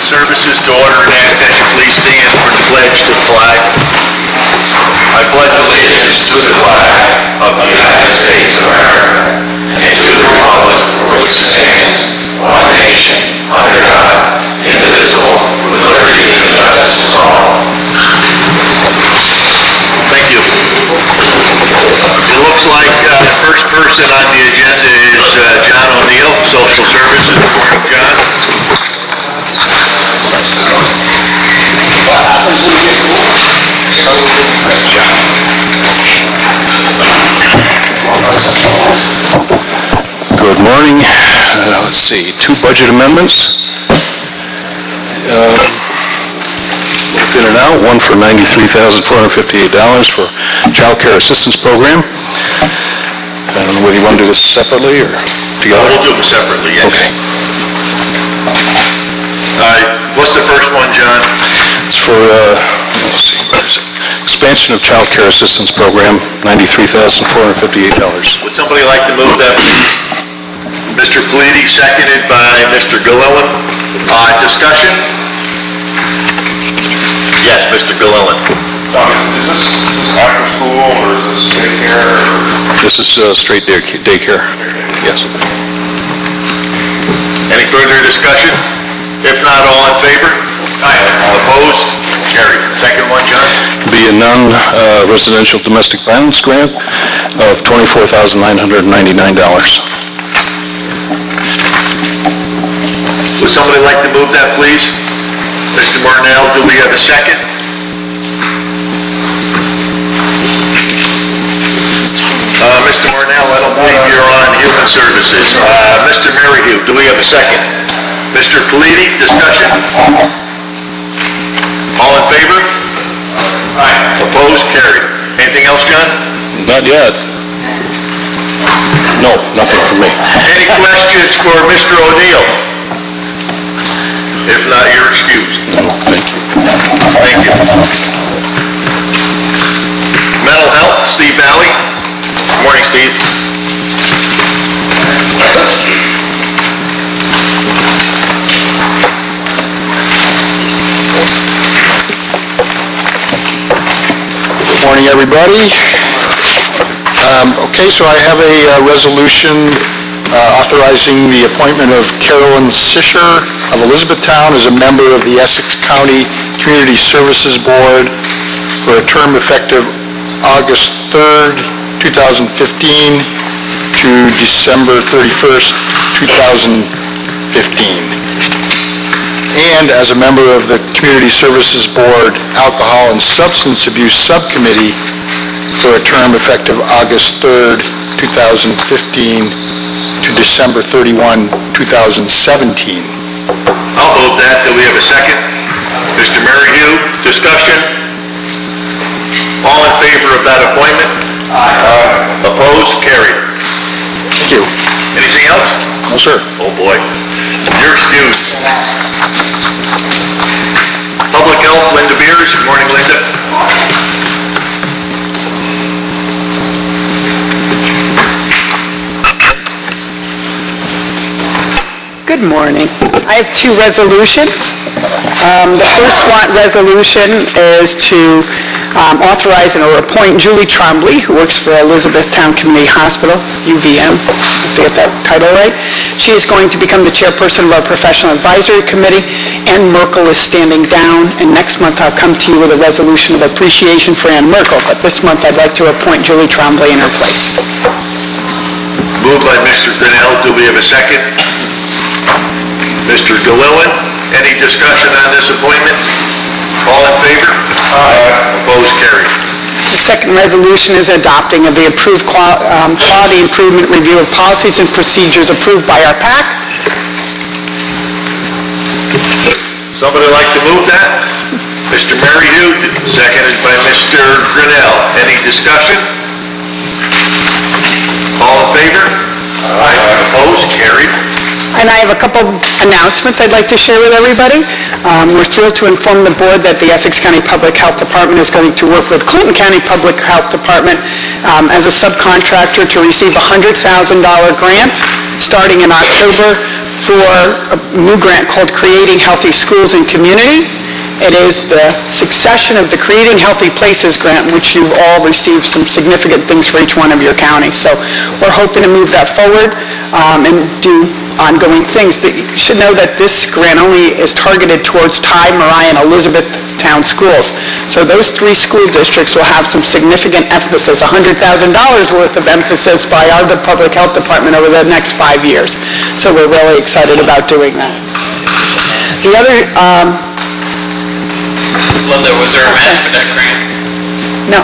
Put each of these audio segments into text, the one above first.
Services to order and ask that you please stand for the pledge to the flag. I pledge allegiance to the flag of the United States of America and to the republic for which it stands, one nation, under God, indivisible, with liberty and justice for all. Thank you. It looks like the first person on the agenda is John O'Neill, Social Services. Good morning, John. Good morning. Let's see, 2 budget amendments. Both in and out. One for $93,458 for Child Care Assistance Program. I don't know whether you want to do this separately or together. We'll do them separately, yes. Okay. What's the first one, John? It's for, let's see, where is it? Expansion of Child Care Assistance Program, $93,458. Would somebody like to move that? Mr. Pleady, seconded by Mr. Gillillan. Discussion? Yes, Mr. Gillillan. Is this after school or is this daycare? This is straight daycare. Yes. Any further discussion? If not, all in favor? Aye. All opposed? Carried. Second one, John? Be a non-residential domestic violence grant of $24,999. Would somebody like to move that, please? Mr. Marnell, do we have a second? Mr. Marnell, I don't believe you're on Human Services. Mr. Merrihew, do we have a second? Mr. Pleady, discussion? All in favor? Aye. Opposed? Carried. Anything else, John? Not yet. No, nothing from me. Any questions for Mr. O'Neill? If not, you're excused. No, thank you. Thank you. Mental Health, Steve Valley. Good morning, Steve. Good morning, everybody. Okay, so I have a resolution authorizing the appointment of Carolyn Sisher of Elizabethtown as a member of the Essex County Community Services Board for a term effective August 3rd, 2015 to December 31st, 2015. And as a member of the Community Services Board Alcohol and Substance Abuse Subcommittee for a term effective August 3rd, 2015 to December 31, 2017. I'll move that. Do we have a second? Mr. Merrihew, discussion? All in favor of that appointment? Aye. Opposed? Carried. Thank you. Anything else? No, sir. Oh, boy. You're excused. Public Health, Linda Beers. Good morning, Linda. Good morning. I have 2 resolutions. The first resolution is to authorize or appoint Julie Trombley, who works for Elizabethtown Community Hospital, UVM, to get that title right. She is going to become the chairperson of our professional advisory committee. Ann Merkel is standing down, and next month I'll come to you with a resolution of appreciation for Ann Merkel, but this month I'd like to appoint Julie Trombley in her place. Moved by Mr. Grinnell. Do we have a second? Mr. Gillillan, any discussion on this appointment? All in favor? Aye. Opposed? Carried. The second resolution is adopting of the approved quality improvement review of policies and procedures approved by our PAC. Somebody like to move that? Mr. Merrihew, seconded by Mr. Grinnell. Any discussion? All in favor? Aye. Opposed? Carried. And I have a couple announcements I'd like to share with everybody. We're thrilled to inform the board that the Essex County Public Health Department is going to work with Clinton County Public Health Department as a subcontractor to receive a $100,000 grant starting in October for a new grant called Creating Healthy Schools and Community. It is the succession of the Creating Healthy Places grant, which you've all received some significant things for each one of your counties. So we're hoping to move that forward and do ongoing things. You should know that this grant only is targeted towards Tye, Mariah, and Elizabethtown schools. So those 3 school districts will have some significant emphasis, $100,000 worth of emphasis by our public health department over the next 5 years. So we're really excited about doing that. The other... Linda, was there a match for that grant? No.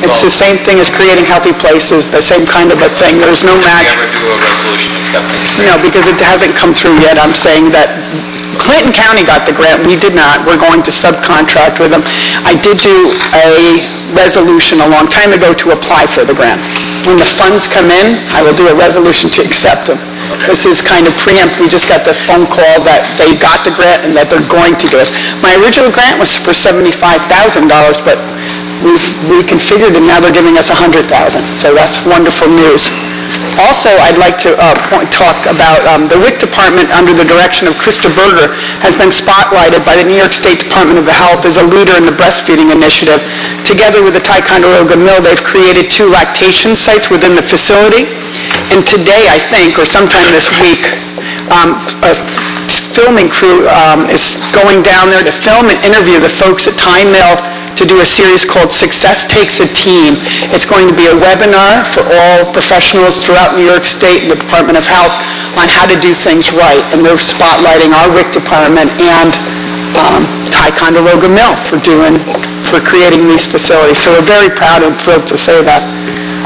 It's the same thing as Creating Healthy Places, the same kind of a thing. There's no match. Did you ever do a resolution accepting it? No, because it hasn't come through yet. I'm saying that Clinton County got the grant. We did not. We're going to subcontract with them. I did do a resolution a long time ago to apply for the grant. When the funds come in, I will do a resolution to accept them. This is kind of preempt. We just got the phone call that they got the grant and that they're going to give us. My original grant was for $75,000, but we've reconfigured and now they're giving us $100,000. So that's wonderful news. Also, I'd like to talk about the WIC department under the direction of Krista Berger has been spotlighted by the New York State Department of Health as a leader in the breastfeeding initiative. Together with the Ticonderoga Mill, they've created 2 lactation sites within the facility. And today, I think, or sometime this week, a filming crew is going down there to film and interview the folks at Tye Mill to do a series called Success Takes a Team. It's going to be a webinar for all professionals throughout New York State and the Department of Health on how to do things right. And they're spotlighting our WIC department and Ticonderoga Mill for creating these facilities. So we're very proud and thrilled to say that.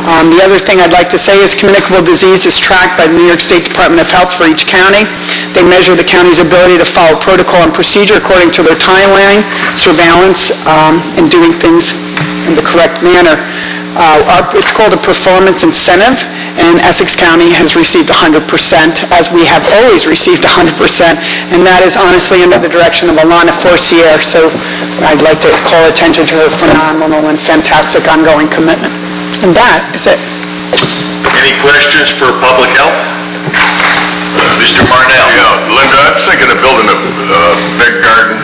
The other thing I'd like to say is communicable disease is tracked by the New York State Department of Health for each county. They measure the county's ability to follow protocol and procedure according to their timeline, surveillance, and doing things in the correct manner. It's called a performance incentive, and Essex County has received 100%, as we have always received 100%, and that is honestly under the direction of Alana Forcier. So I'd like to call attention to her phenomenal and fantastic ongoing commitment. And that is it. Any questions for public health? Mr. Marnell? Yeah, Linda, I'm thinking of building a big garden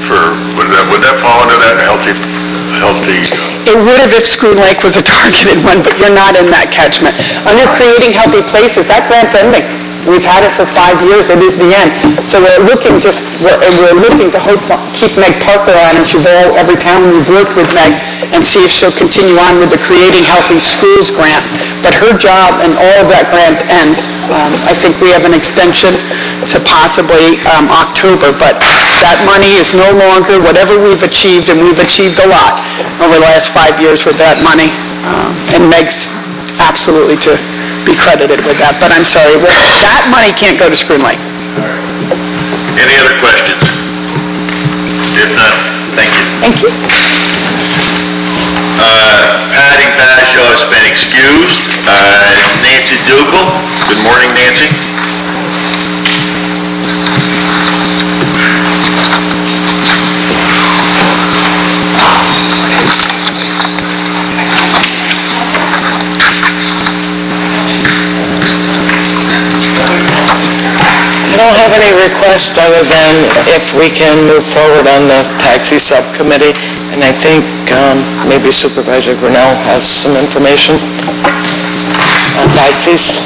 for, would that fall under that healthy? It would have if Screw Lake was a targeted one, but you're not in that catchment. Under Creating Healthy Places, that grant's ending. We've had it for 5 years. It is the end. So we're looking to keep Meg Parker on, and she's every time we've worked with Meg, and see if she'll continue on with the Creating Healthy Schools grant. But her job and all of that grant ends. I think we have an extension to possibly October, but that money is no longer whatever we've achieved, and we've achieved a lot over the last 5 years with that money. And Meg's absolutely to be credited with that. But I'm sorry, that money can't go to Screw Lake. Any other questions? If not, thank you. Thank you. Patty Bashaw has been excused. Nancy Dugal. Good morning, Nancy. I don't have any requests other than if we can move forward on the taxi subcommittee, and I think maybe Supervisor Grinnell has some information on taxis.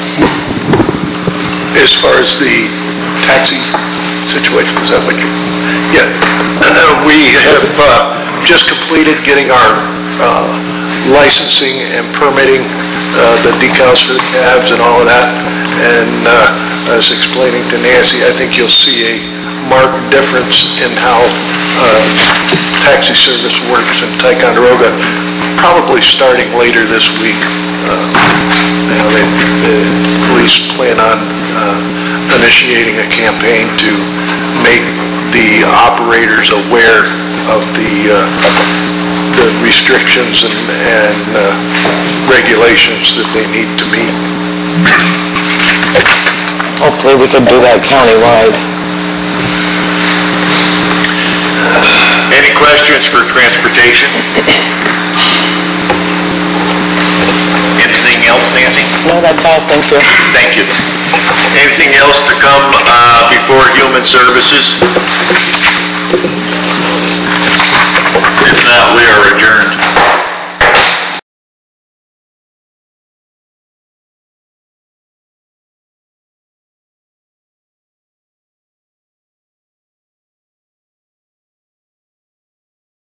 As far as the taxi situation, is that what you... Yeah, we have just completed getting our licensing and permitting, the decals for the cabs and all of that, and I was explaining to Nancy, I think you'll see a marked difference in how taxi service works in Ticonderoga, probably starting later this week. The police plan on initiating a campaign to make the operators aware of the restrictions and regulations that they need to meet. Hopefully we can do that countywide. Any questions for transportation? Anything Anything else, Nancy? No, that's all, thank you. Thank you. Anything else to come before Human Services? If not, we are adjourned.